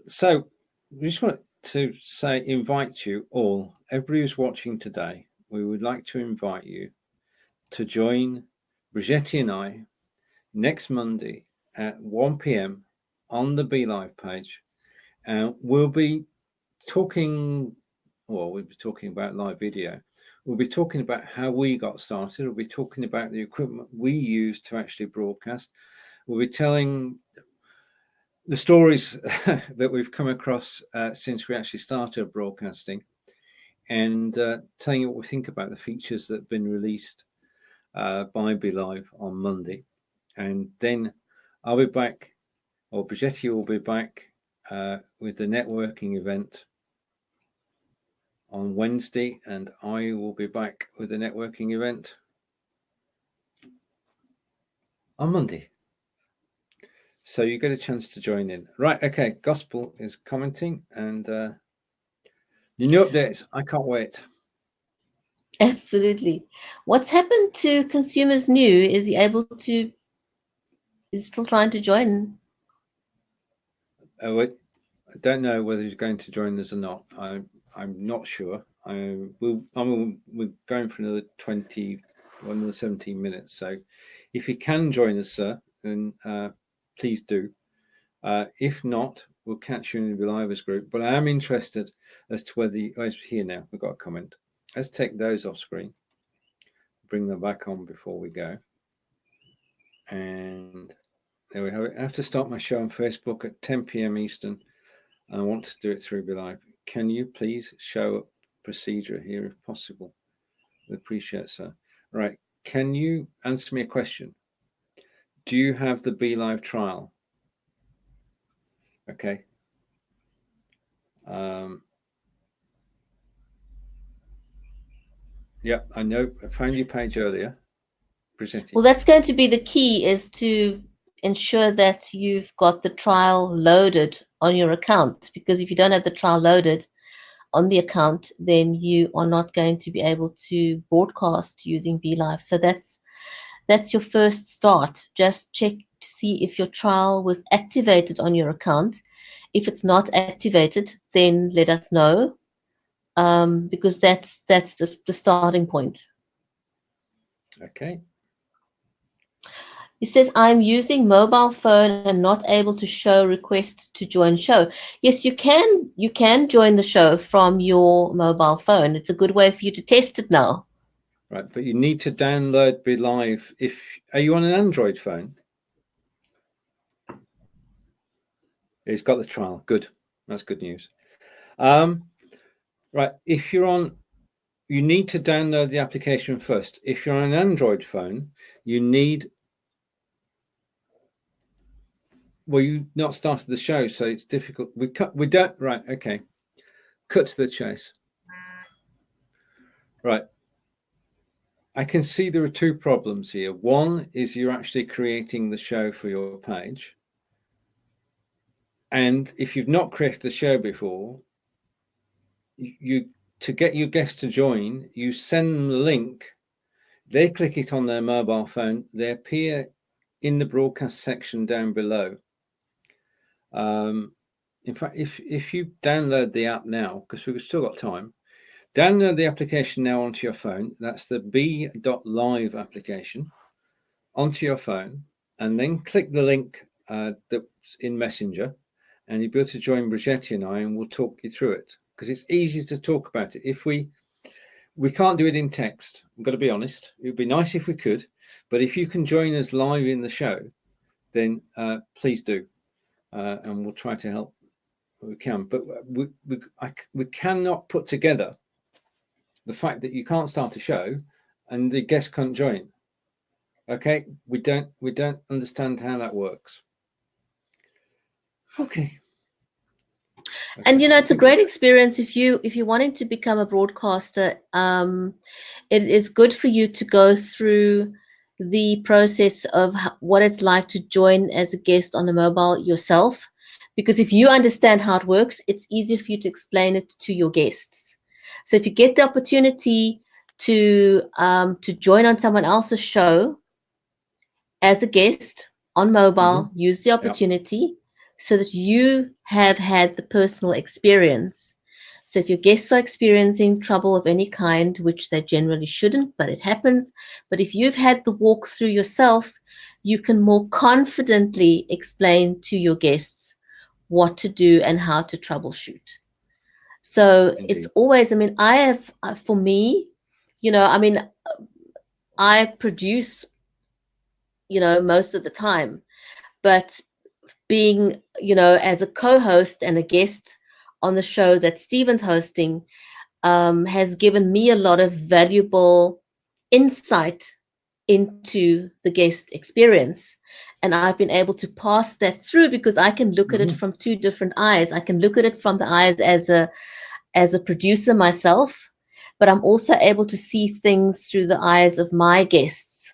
S1: So we just want to invite you all, everybody who's watching today, we would like to invite you to join Bridgetti and I next Monday at 1 p.m. on the BeLive page. And we'll be talking about live video. We'll be talking about how we got started. We'll be talking about the equipment we use to actually broadcast. We'll be telling the stories that we've come across since we actually started broadcasting, and telling you what we think about the features that have been released by BeLive on Monday. And then I'll be back, or Bridgetti will be back with the networking event on Wednesday, and I will be back with the networking event on Monday. So you get a chance to join in. Right, okay, Gospel is commenting, and the new updates, I can't wait.
S2: Absolutely. What's happened to Consumers New? Is he able to, is still trying to join?
S1: I don't know whether he's going to join us or not. I'm not sure. We're going for another 17 minutes. So if you can join us, sir, then please do. If not, we'll catch you in the BeLivers group. But I am interested as to whether it's here now. We've got a comment. Let's take those off screen. Bring them back on before we go. And there we have it. I have to start my show on Facebook at 10 p.m. Eastern. I want to do it through BeLive. Can you please show up procedure here if possible? We appreciate it, sir. Right. Can you answer me a question? Do you have the BeLive trial? Okay. Yeah, I know. I found your page earlier. Presenting.
S2: Well, that's going to be the key, is to ensure that you've got the trial loaded on your account, because if you don't have the trial loaded on the account, then you are not going to be able to broadcast using BeLive. So that's your first start. Just check to see if your trial was activated on your account. If it's not activated, then let us know, because that's the starting point.
S1: Okay.
S2: It says, I'm using mobile phone and not able to show request to join show. Yes, you can join the show from your mobile phone. It's a good way for you to test it now.
S1: Right, but you need to download BeLive. Are you on an Android phone? It's got the trial. Good. That's good news. Right, if you're on you need to download the application first. If you're on an Android phone, you need. Well, you not started the show, so it's difficult. We don't. Right. Okay. Cut to the chase. Right. I can see there are two problems here. One is you're actually creating the show for your page. And if you've not created a show before, you to get your guest to join, you send them the link. They click it on their mobile phone. They appear in the broadcast section down below. In fact, if you download the app now, because we've still got time, download the application now onto your phone. That's the BeLive application onto your phone, and then click the link that's in Messenger, and you'll be able to join Bridgetti and I, and we'll talk you through it, because it's easy to talk about it. If we can't do it in text, I'm going to be honest. It would be nice if we could, but if you can join us live in the show, then please do, and we'll try to help we can. But we cannot put together the fact that you can't start a show and the guest can't join. Okay, we don't understand how that works. Okay.
S2: And it's a great experience if you wanting to become a broadcaster. It is good for you to go through the process of what it's like to join as a guest on the mobile yourself, because if you understand how it works, it's easier for you to explain it to your guests. So if you get the opportunity to join on someone else's show as a guest on mobile, use the opportunity so that you have had the personal experience. So if your guests are experiencing trouble of any kind, which they generally shouldn't, but it happens, but if you've had the walkthrough yourself, you can more confidently explain to your guests what to do and how to troubleshoot. So
S1: Indeed.
S2: It's always, I have, for me, I produce, most of the time, but being, as a co-host and a guest on the show that Stephen's hosting, has given me a lot of valuable insight into the guest experience. And I've been able to pass that through because I can look at it from two different eyes. I can look at it from the eyes as a producer myself, but I'm also able to see things through the eyes of my guests.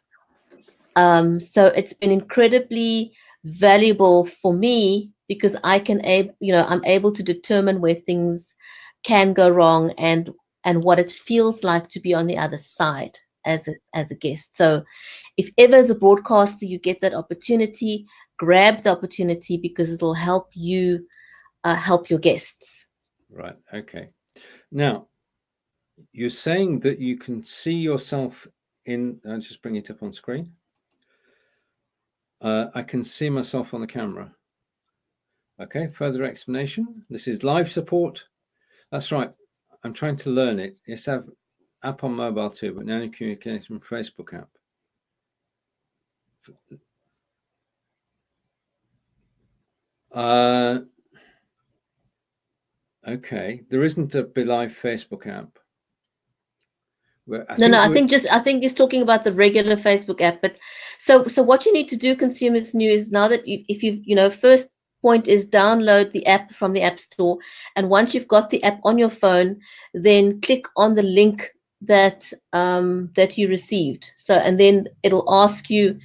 S2: So it's been incredibly valuable for me because I'm able to determine where things can go wrong and what it feels like to be on the other side as a guest. So if ever as a broadcaster you get that opportunity, grab the opportunity because it'll help you help your guests.
S1: Right. Okay. Now, you're saying that you can see yourself in. I'll just bring it up on screen. I can see myself on the camera. Okay. Further explanation. This is live support. That's right. I'm trying to learn it. It's have app on mobile too, but now communication from Facebook app. Okay, there isn't a BeLive Facebook app.
S2: I think he's talking about the regular Facebook app. But so what you need to do, Consumers New, is now that if you've first point is download the app from the App Store, and once you've got the app on your phone, then click on the link that you received. So and then it'll ask you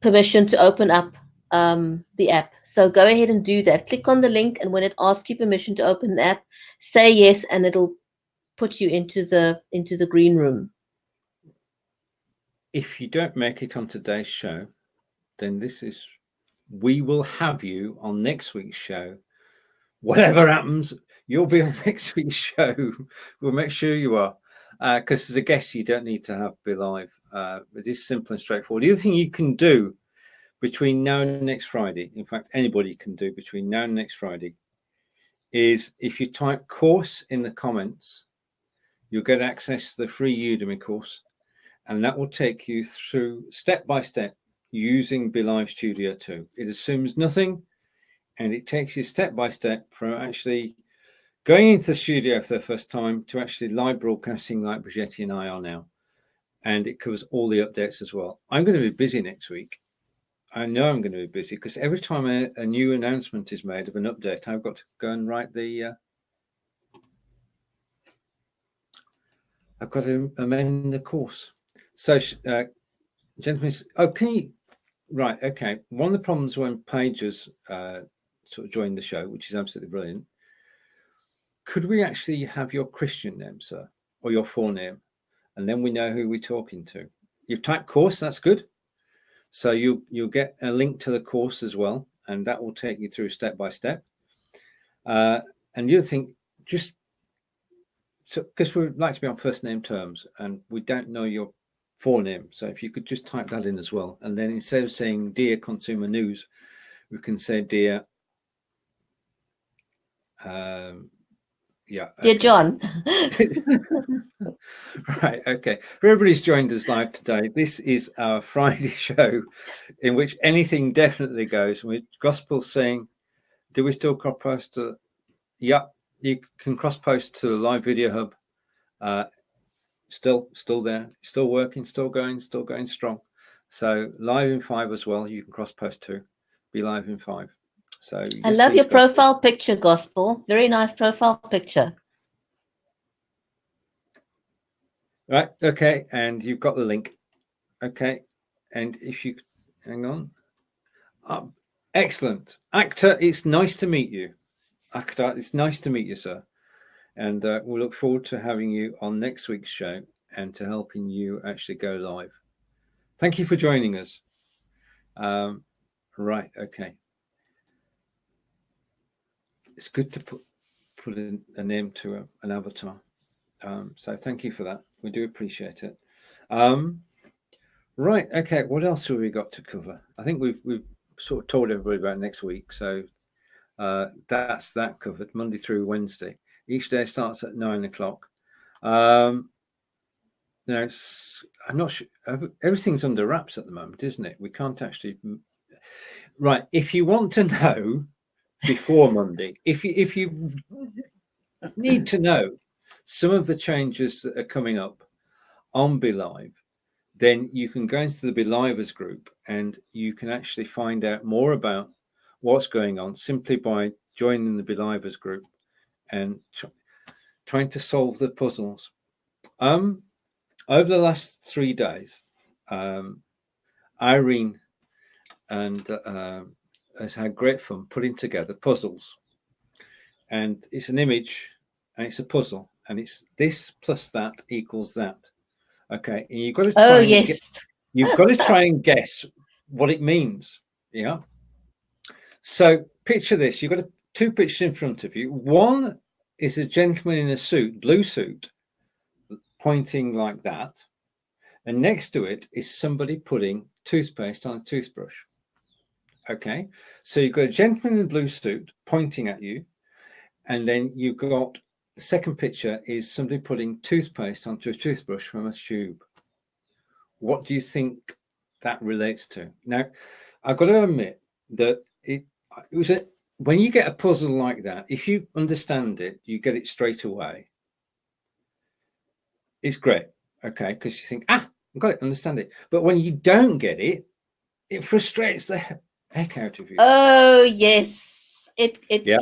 S2: permission to open up the app. So go ahead and do that. Click on the link, and when it asks you permission to open the app, say yes, and it'll put you into the green room.
S1: If you don't make it on today's show, then we will have you on next week's show. Whatever happens, you'll be on next week's show. We'll make sure you are, because as a guest, you don't need to have BeLive. It is simple and straightforward. The other thing you can do between now and next Friday, in fact, anybody can do between now and next Friday, is if you type course in the comments, you'll get access to the free Udemy course, and that will take you through step by step using BeLive Studio2. It assumes nothing, and it takes you step by step from actually going into the studio for the first time to actually live broadcasting like Bridgetti and I are now. And it covers all the updates as well. I'm going to be busy next week. I know I'm going to be busy because every time a new announcement is made of an update, I've got to go and write I've got to amend the course. So, gentlemen, can you, right, okay. One of the problems when pages sort of join the show, which is absolutely brilliant, could we actually have your Christian name, sir, or your full name? And then we know who we're talking to. You've typed course, that's good. So you'll get a link to the course as well, and that will take you through step by step. And the other thing, just so because we like to be on first name terms, and we don't know your full name, so if you could just type that in as well, and then instead of saying "Dear Consumer News," we can say "Dear." Yeah.
S2: Dear John.
S1: Right, okay. For everybody's joined us live today, this is our Friday show in which anything definitely goes. With gospel saying, do we still cross post to? Yeah, you can cross post to the live video hub. Still there, still working, still going strong. So live in 5 as well, you can cross post to BeLive in 5. So
S2: I love your profile picture, Gospel. Very nice profile picture.
S1: Right, okay, and you've got the link. Okay, and if you hang on. Excellent. Actor, it's nice to meet you. Actor, it's nice to meet you, sir. And we'll look forward to having you on next week's show and to helping you actually go live. Thank you for joining us. Right, okay. It's good to put a name to an avatar. So thank you for that. We do appreciate it. Right, okay. What else have we got to cover? I think we've sort of told everybody about next week. So that's that covered, Monday through Wednesday. Each day starts at 9 o'clock. Now, I'm not sure. Everything's under wraps at the moment, isn't it? We can't actually. Right. If you want to know before Monday, if you need to know some of the changes that are coming up on BeLive, then you can go into the BeLivers group and you can actually find out more about what's going on simply by joining the BeLivers group and trying to solve the puzzles. Over the last 3 days, Irene and has had great fun putting together puzzles, and it's an image and it's a puzzle, and it's this plus that equals that. Okay, and you've got to try. You've got to try and guess what it means. Yeah. So picture this: you've got 2 pictures in front of you. One is a gentleman in a suit, blue suit, pointing like that, and next to it is somebody putting toothpaste on a toothbrush. Okay, so you've got a gentleman in a blue suit pointing at you, and then you've got the second picture is somebody putting toothpaste onto a toothbrush from a tube. What do you think that relates to? Now, I've got to admit that it was when you get a puzzle like that, if you understand it, you get it straight away. It's great, okay, because you think, I've got it, understand it. But when you don't get it, it frustrates the heck out of you.
S2: Oh yes,
S1: Yeah.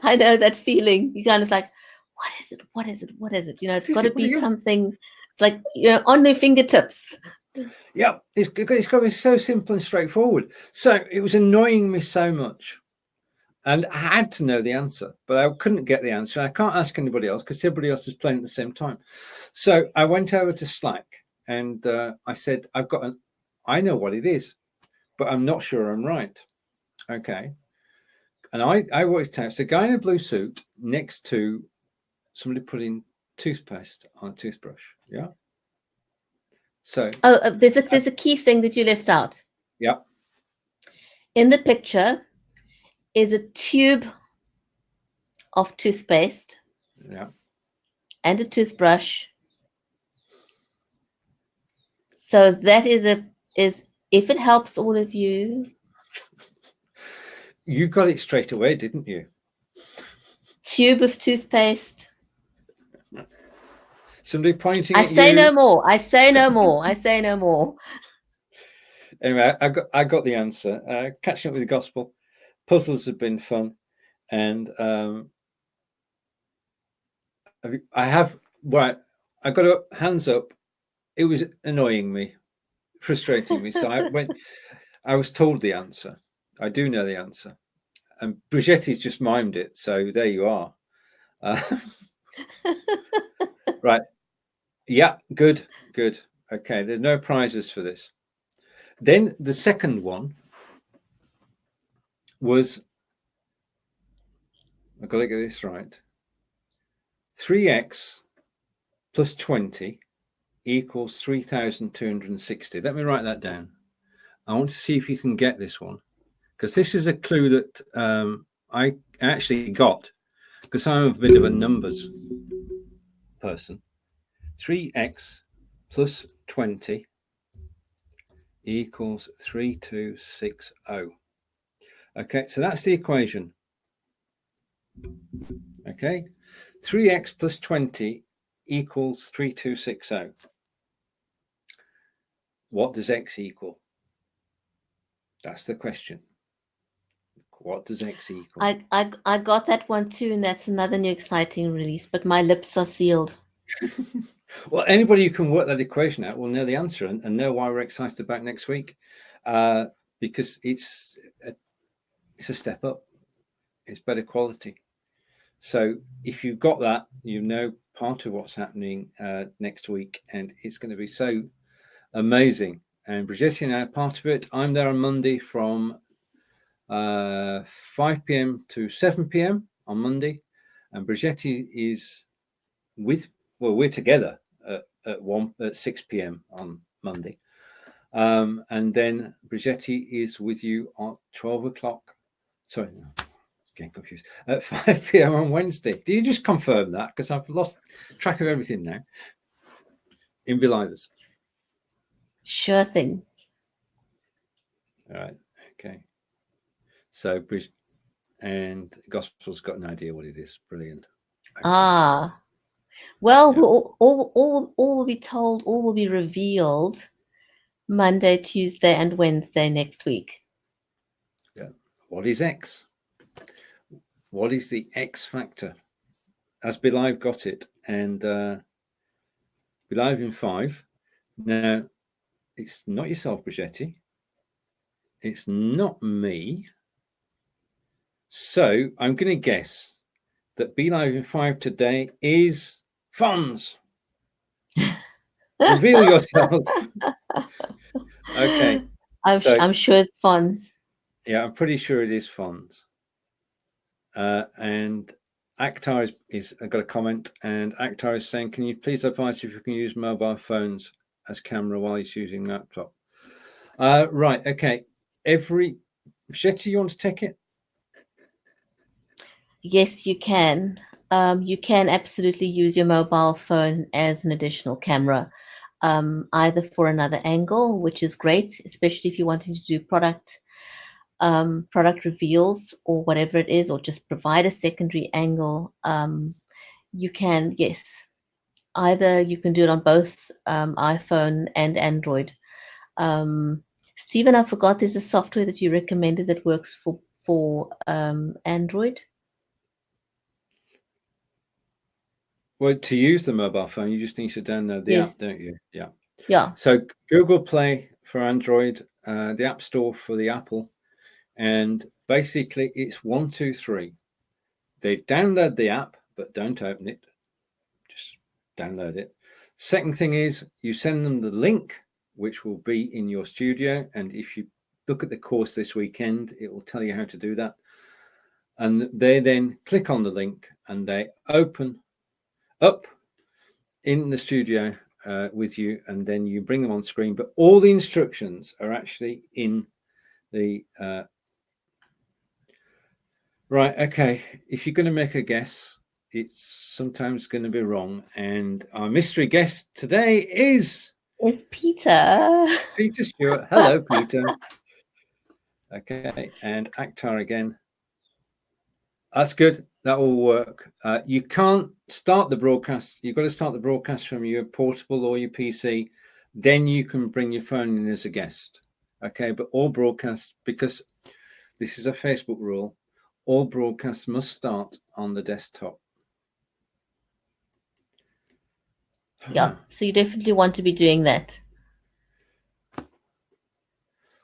S2: I know that feeling. You kind of like, what is it? What is it? What is it? You know, it's got to be something. It's like, you know, on their fingertips.
S1: Yeah, it's got to be so simple and straightforward. So it was annoying me so much, and I had to know the answer, but I couldn't get the answer. I can't ask anybody else because everybody else is playing at the same time. So I went over to Slack and I said, I know what it is, but I'm not sure I'm right. Okay. And I worked out, it's a guy in a blue suit next to somebody putting toothpaste on a toothbrush. Yeah. So
S2: there's a key thing that you left out.
S1: Yeah.
S2: In the picture is a tube of toothpaste.
S1: Yeah.
S2: And a toothbrush. So that is if it helps all of you.
S1: You got it straight away, didn't you?
S2: tube of toothpaste.
S1: Somebody pointing
S2: I
S1: at
S2: say
S1: you.
S2: no more. I say no more. I say no more.
S1: Anyway, I got the answer. Catching up with the gospel. Puzzles have been fun, and I have right. I got a hands up. It was annoying me, frustrating me. So I was told the answer. I do know the answer, and Bridgetti's just mimed it. So there you are. Right. Yeah. Good. Good. Okay. There's no prizes for this. Then the second one was. I've got to get this right. 3x plus 20 equals 3,260. Let me write that down. I want to see if you can get this one, because this is a clue that I actually got, because I'm a bit of a numbers person. 3x plus 20 equals 3260. Okay, so that's the equation. Okay, 3x plus 20 equals 3260. What does x equal? That's the question. What does x equal?
S2: I got that one too, and that's another new exciting release, but my lips are sealed.
S1: Well, anybody who can work that equation out will know the answer and know why we're excited about next week, because it's a step up. It's better quality. So if you've got that, you know part of what's happening next week, and it's going to be so amazing. And Bridgetti and I are part of it. I'm there on Monday from 5 p.m. to 7 p.m. on Monday, and Bridgetti is we're together at 6 p.m. on Monday, and then Bridgetti is with you at 12 o'clock. Sorry, no, getting confused. At 5 p.m. on Wednesday. Do you just confirm that? Because I've lost track of everything now. In BeLivers.
S2: Sure thing.
S1: All right. Okay. So Bridge and Gospel's got an idea what it is. Brilliant. Okay.
S2: Well, yeah. all will be told, all will be revealed Monday, Tuesday, and Wednesday next week.
S1: Yeah. What is X? What is the X factor? Has BeLive got it? And BeLive in 5. Now, it's not yourself, Bridgetti. It's not me. So I'm going to guess that BeLive in 5 today is funds. Reveal yourself. Okay.
S2: I'm sure it's funds.
S1: Yeah, I'm pretty sure it is funds. And Akhtar is got a comment, and Akhtar is saying, can you please advise if you can use mobile phones as camera while he's using laptop? Right, okay. Bridgetti, you want to take it?
S2: Yes, you can. You can absolutely use your mobile phone as an additional camera, either for another angle, which is great, especially if you're wanting to do product reveals or whatever it is, or just provide a secondary angle. You can, yes, either you can do it on both iPhone and Android. Stephen, I forgot there's a software that you recommended that works for Android.
S1: Well, to use the mobile phone, you just need to download the app, don't you? Yeah.
S2: Yeah.
S1: So Google Play for Android, the App Store for the Apple, and basically it's 1, 2, 3. They download the app, but don't open it. Just download it. Second thing is you send them the link, which will be in your studio. And if you look at the course this weekend, it will tell you how to do that. And they then click on the link and they open up in the studio with you, and then you bring them on screen. But all the instructions are actually in the right. Okay, if you're going to make a guess, it's sometimes going to be wrong. And our mystery guest today is
S2: Peter.
S1: Peter Stewart. Hello, Peter. Okay, and Akhtar again. That's good. That will work. You can't start the broadcast. You've got to start the broadcast from your portable or your PC. Then you can bring your phone in as a guest. Okay, but all broadcasts, because this is a Facebook rule, all broadcasts must start on the desktop.
S2: Yeah, so you definitely want to be doing that.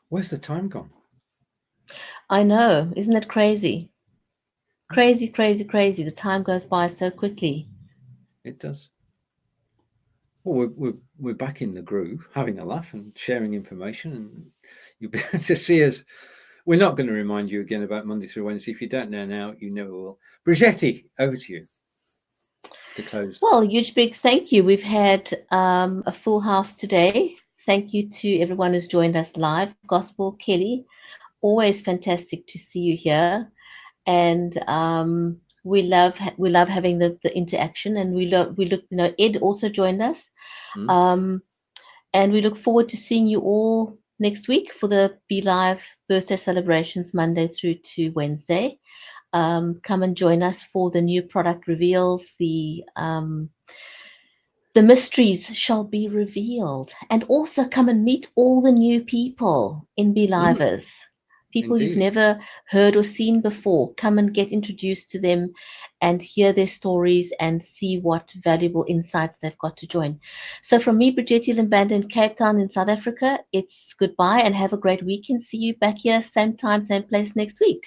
S1: Where's the time gone?
S2: I know, isn't it crazy? Crazy, crazy, crazy. The time goes by so quickly.
S1: It does. Well, we're back in the groove, having a laugh and sharing information, and you'll be able to see us. We're not going to remind you again about Monday through Wednesday. If you don't know now, you never will. Bridgetti, over to you to close.
S2: Well, huge big thank you. We've had a full house today. Thank you to everyone who's joined us live. Gospel, Kelly, always fantastic to see you here, and we love having the interaction, and we look. Ed also joined us, um, and we look forward to seeing you all next week for the BeLive birthday celebrations, Monday through to Wednesday. Come and join us for the new product reveals. The mysteries shall be revealed, and also come and meet all the new people in BeLivers. People you've
S1: Indeed.
S2: never heard or seen before. Come and get introduced to them and hear their stories and see what valuable insights they've got to join. So from me, Bridgetti Lim Banda in Cape Town in South Africa, it's goodbye and have a great weekend. See you back here, same time, same place next week.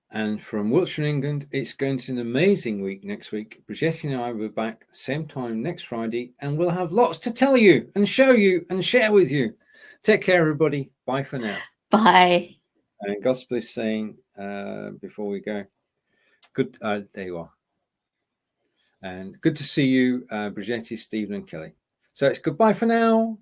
S1: And from Wiltshire, England, it's going to be an amazing week next week. Bridgetti and I will be back same time next Friday, and we'll have lots to tell you and show you and share with you. Take care, everybody. Bye for now.
S2: Bye.
S1: And Gospel is saying, before we go, good, there you are. And good to see you, Bridgetti, Stephen, and Kelly. So it's goodbye for now.